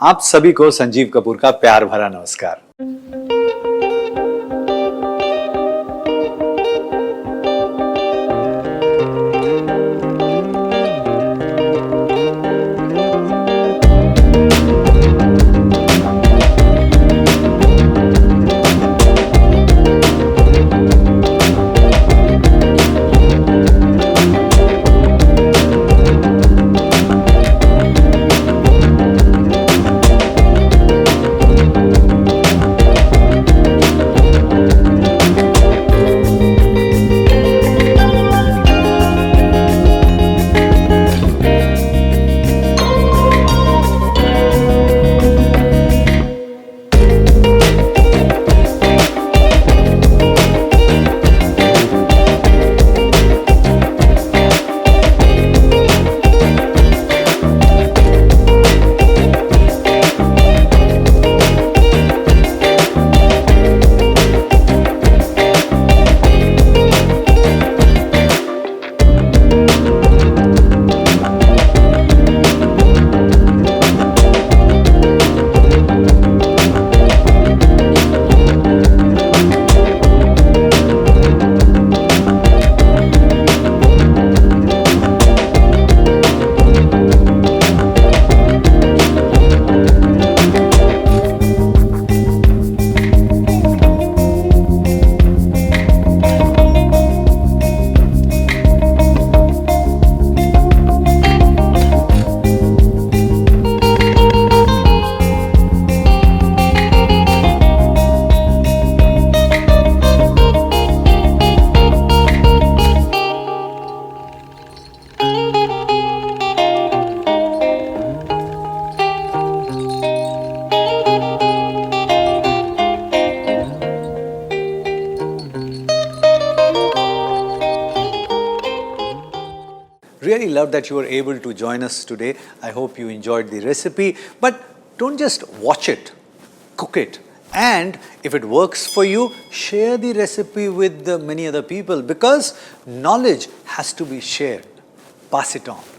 आप सभी को संजीव कपूर का प्यार भरा नमस्कार। Really love that you were able to join us today. I hope you enjoyed the recipe. But don't just watch it, cook it. And if it works for you, share the recipe with many other people because knowledge has to be shared. Pass it on.